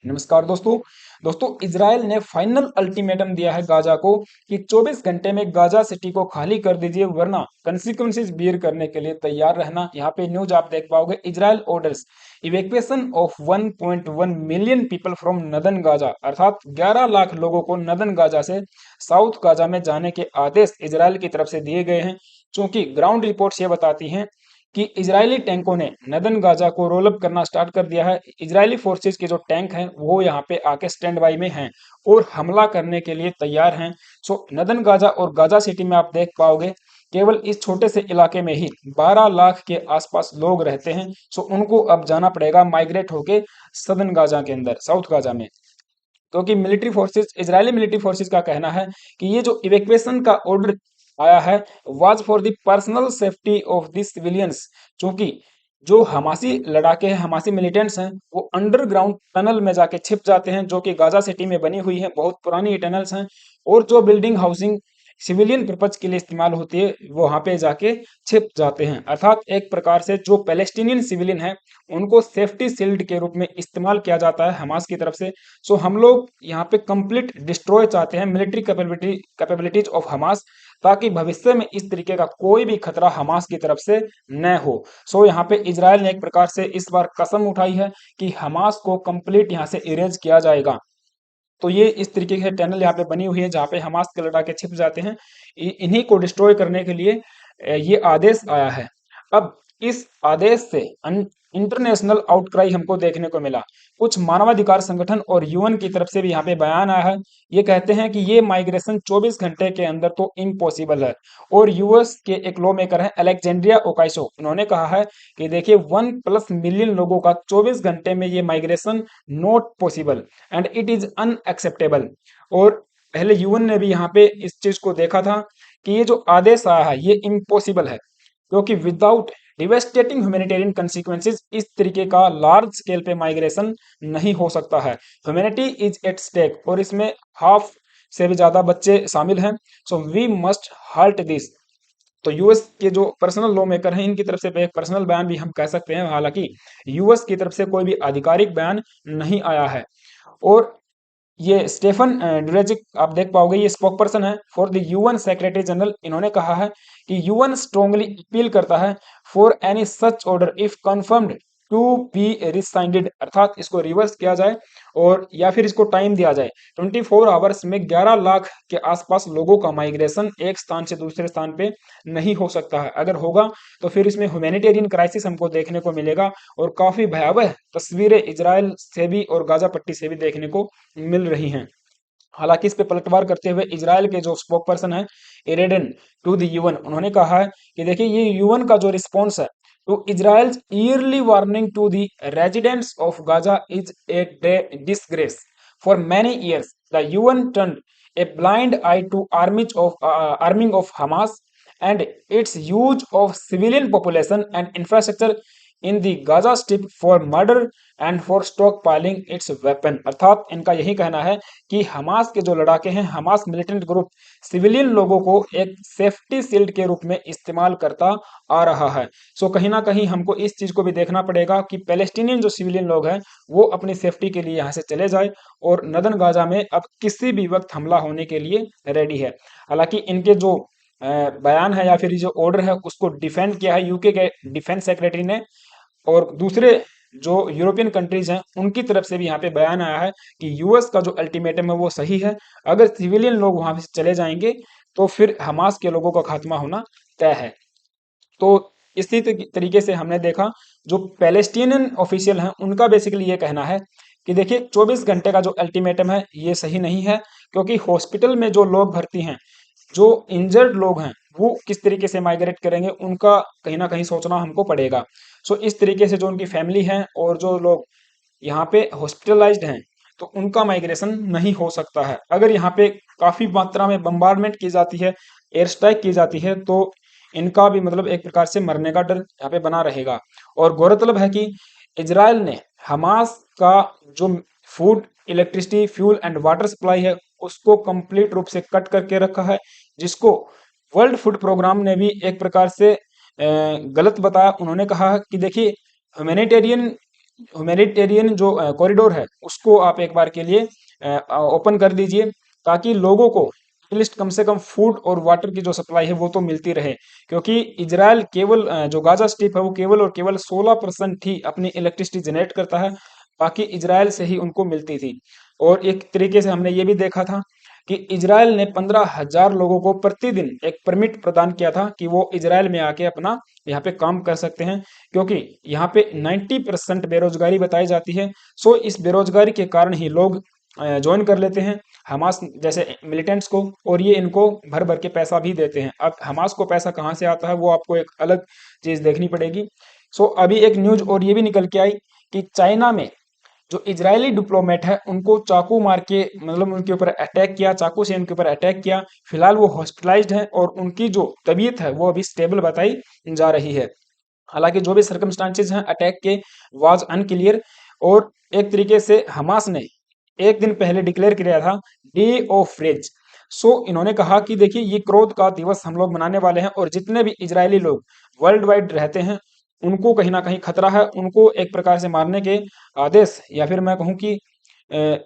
नमस्कार दोस्तों इजराइल ने फाइनल अल्टीमेटम दिया है गाजा को कि 24 घंटे में गाजा सिटी को खाली कर दीजिए वरना कंसिक्वेंसेस बियर करने के लिए तैयार रहना। यहाँ पे न्यूज आप देख पाओगे, Israel orders evacuation of 1.1 million people from northern Gaza, अर्थात 11 लाख लोगों को नदन गाजा से साउथ गाजा में जाने के आदेश इजराइल की तरफ से दिए गए हैं। क्योंकि ग्राउंड रिपोर्ट्स ये बताती हैं कि इजरायली टैंकों ने नदन गाजा को रोल अप करना स्टार्ट कर दिया है। इजरायली फोर्सेस के जो टैंक हैं वो यहाँ पे आके स्टैंड बाई में हैं और हमला करने के लिए तैयार हैं। सो नदन गाजा और गाजा सिटी में आप देख पाओगे केवल इस छोटे से इलाके में ही 12 लाख के आसपास लोग रहते हैं। सो उनको अब जाना पड़ेगा माइग्रेट होके सदन गाजा के अंदर, साउथ गाजा में। क्योंकि military forces, Israeli military forces का कहना है कि ये जो इवैक्यूएशन का ऑर्डर आया है was for the personal safety of the civilians. क्योंकि जो हमासी लड़ाके हैं, हमासी मिलिटेंट्स हैं, वो अंडरग्राउंड टनल में जाके छिप जाते हैं जो कि गाजा सिटी में बनी हुई है। बहुत पुरानी ये टनल्स हैं और जो बिल्डिंग हाउसिंग सिविलियन पर्पज के लिए इस्तेमाल होती है वो वहां पे जाके छिप जाते हैं। अर्थात एक प्रकार से जो पैलेस्टीनियन सिविलियन है उनको सेफ्टी शील्ड के रूप में इस्तेमाल किया जाता है हमास की तरफ से। सो हम लोग यहाँ पे कंप्लीट डिस्ट्रॉय चाहते हैं मिलिट्री कैपेबिलिटीज ऑफ हमास, ताकि भविष्य में इस तरीके का कोई भी खतरा हमास की तरफ से न हो। सो यहाँ पे इजराइल ने एक प्रकार से इस बार कसम उठाई है कि हमास को कंप्लीट यहाँ से इरेज किया जाएगा। तो ये इस तरीके के टनल यहाँ पे बनी हुई है जहाँ पे हमास के लड़ाके छिप जाते हैं। इन्हीं को डिस्ट्रॉय करने के लिए ये आदेश आया है। अब इस आदेश से इंटरनेशनल आउटक्राई हमको देखने को मिला। कुछ मानवाधिकार संगठन और यूएन की तरफ से भी यहाँ पे बयान आया है। ये कहते हैं कि ये माइग्रेशन 24 घंटे के अंदर तो इम्पॉसिबल है। और यूएस के एक लॉ मेकर हैं अलेक्जेंड्रिया ओकाइसो, उन्होंने कहा है कि देखिए 1+ मिलियन लोगों का 24 घंटे में ये migration not possible and it is unacceptable. और पहले यूएन ने भी यहाँ पे इस चीज को देखा था कि ये जो आदेश आया है ये इम्पॉसिबल है, क्योंकि विदाउट डिवेस्टेटिंग ह्यूमैनिटेरियन कंसिक्वेंसेस इस तरीके का लार्ज स्केल पे माइग्रेशन नहीं हो सकता है। ह्यूमैनिटी इज एट स्टेक और इसमें हाफ से भी ज्यादा बच्चे शामिल हैं। So we must halt this. तो यूएस के जो पर्सनल लॉ मेकर हैं इनकी तरफ से एक पर्सनल बयान भी हम कह सकते हैं, हालांकि यूएस की तरफ से कोई भी आधिकारिक बयान नहीं आया है। और ये स्टेफन ड्यूरेजिक आप देख पाओगे, ये स्पोक पर्सन है for the UN secretary general. इन्होंने कहा है कि यूएन स्ट्रांगली अपील करता है for any such order if confirmed to be rescinded, अर्थात इसको रिवर्स किया जाए और या फिर इसको टाइम दिया जाए। 24 आवर्स में 11 लाख के आसपास लोगों का माइग्रेशन एक स्थान से दूसरे स्थान पे नहीं हो सकता है। अगर होगा तो फिर इसमें ह्यूमैनिटेरियन क्राइसिस हमको देखने को मिलेगा और काफी भयावह तस्वीरें इजराइल से भी और गाजा पट्टी से भी देखने को मिल रही हैं। हालांकि इस पे पलटवार करते हुए इजराइल के जो स्पोक पर्सन है एरेडन टू द यूएन, उन्होंने कहा है कि देखिए ये यूएन का जो रिस्पॉन्स है to Israel's early warning to the residents of Gaza is a disgrace. For many years the UN turned a blind eye to arming of Hamas and its use of civilian population and infrastructure in the Gaza Strip for murder and for stockpiling its weapon। अर्थात इनका यही कहना है कि Hamas के जो लड़ाके हैं, Hamas militant group civilian लोगों को एक सेफ्टी शील्ड के रूप में इस्तेमाल करता आ रहा है। सो कहीं ना कहीं हमको इस चीज को भी देखना पड़ेगा कि पैलेस्टीनियन जो सिविलियन लोग हैं वो अपनी सेफ्टी के लिए यहाँ से चले जाए और नदन गाजा में अब किसी भी वक्त हमला होने के लिए रेडी है। हालांकि इनके जो बयान है या फिर जो ऑर्डर है उसको डिफेंड किया है यूके के डिफेंस सेक्रेटरी ने। और दूसरे जो यूरोपियन कंट्रीज हैं उनकी तरफ से भी यहाँ पे बयान आया है कि यूएस का जो अल्टीमेटम है वो सही है। अगर सिविलियन लोग वहां से चले जाएंगे तो फिर हमास के लोगों का खात्मा होना तय है। तो इसी तरीके से हमने देखा जो पैलेस्टीनियन ऑफिशियल हैं उनका बेसिकली ये कहना है कि देखिए 24 घंटे का जो अल्टीमेटम है ये सही नहीं है, क्योंकि हॉस्पिटल में जो लोग भर्ती हैं, जो इंजर्ड लोग हैं, वो किस तरीके से माइग्रेट करेंगे उनका कहीं ना कहीं सोचना हमको पड़ेगा। सो इस तरीके से जो उनकी फैमिली है और जो लोग यहाँ पे हॉस्पिटलाइज्ड हैं तो उनका माइग्रेशन नहीं हो सकता है। अगर यहाँ पे काफी मात्रा में बम्बार्डमेंट की जाती है, एयर स्ट्राइक की जाती है, तो इनका भी मतलब एक प्रकार से मरने का डर यहाँ पे बना रहेगा। और गौरतलब है कि इजराइल ने हमास का जो food, electricity, fuel and water supply है उसको कंप्लीट रूप से कट करके रखा है, जिसको वर्ल्ड फूड प्रोग्राम ने भी एक प्रकार से गलत बताया। उन्होंने कहा कि देखिए ह्यूमैनिटेरियन ह्यूमैनिटेरियन जो कॉरिडोर है उसको आप एक बार के लिए ओपन कर दीजिए, ताकि लोगों को एटलीस्ट कम से कम फूड और वाटर की जो सप्लाई है वो तो मिलती रहे। क्योंकि इजराइल केवल जो गाजा स्ट्रिप है वो केवल और केवल 16% ही अपनी इलेक्ट्रिसिटी जनरेट करता है, बाकी इजराइल से ही उनको मिलती थी। और एक तरीके से हमने ये भी देखा था कि इजराइल ने 15,000 लोगों को प्रतिदिन एक परमिट प्रदान किया था कि वो इजराइल में आके अपना यहाँ पे काम कर सकते हैं, क्योंकि यहाँ पे 90% बेरोजगारी बताई जाती है। सो इस बेरोजगारी के कारण ही लोग ज्वाइन कर लेते हैं हमास जैसे मिलिटेंट्स को, और ये इनको भर भर के पैसा भी देते हैं। अब हमास को पैसा कहाँ से आता है वो आपको एक अलग चीज देखनी पड़ेगी। सो अभी एक न्यूज और ये भी निकल के आई कि चाइना में जो इजरायली डिप्लोमेट है उनको चाकू मार के, मतलब उनके ऊपर अटैक किया, चाकू से उनके ऊपर अटैक किया। फिलहाल वो हॉस्पिटलाइज्ड है और उनकी जो तबीयत है वो अभी स्टेबल बताई जा रही है। हालांकि जो भी सर्कमस्टांसेस हैं अटैक के वाज अनक्लियर। और एक तरीके से हमास ने एक दिन पहले डिक्लेयर किया था डे ऑफ रेज। सो इन्होंने कहा कि देखिए ये क्रोध का दिवस हम लोग मनाने वाले हैं, और जितने भी इजरायली लोग वर्ल्ड वाइड रहते हैं उनको कहीं ना कहीं खतरा है, उनको एक प्रकार से मारने के आदेश, या फिर मैं कहूँ कि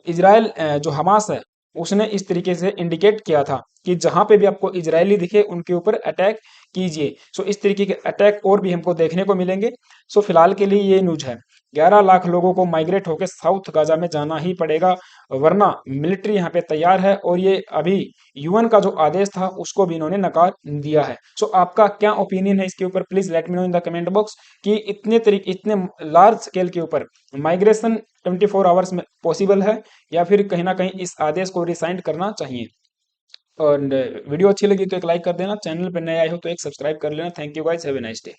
इजराइल जो हमास है उसने इस तरीके से इंडिकेट किया था कि जहां पे भी आपको इजरायली दिखे उनके ऊपर अटैक कीजिए। सो इस तरीके के अटैक और भी हमको देखने को मिलेंगे। सो फिलहाल के लिए ये न्यूज है। 11 लाख लोगों को माइग्रेट होकर साउथ गाजा में जाना ही पड़ेगा, वरना मिलिट्री यहाँ पे तैयार है। और ये अभी यूएन का जो आदेश था उसको भी इन्होंने नकार दिया है। सो आपका क्या ओपिनियन है इसके ऊपर, please let me know in the comment box कि इतने लार्ज स्केल के ऊपर माइग्रेशन 24 आवर्स में पॉसिबल है, या फिर कहीं ना कहीं इस आदेश को रिसाइंड करना चाहिए। और वीडियो अच्छी लगी तो एक लाइक कर देना, चैनल पर नए आए हो तो एक सब्सक्राइब कर लेना। Thank you guys, have a nice day.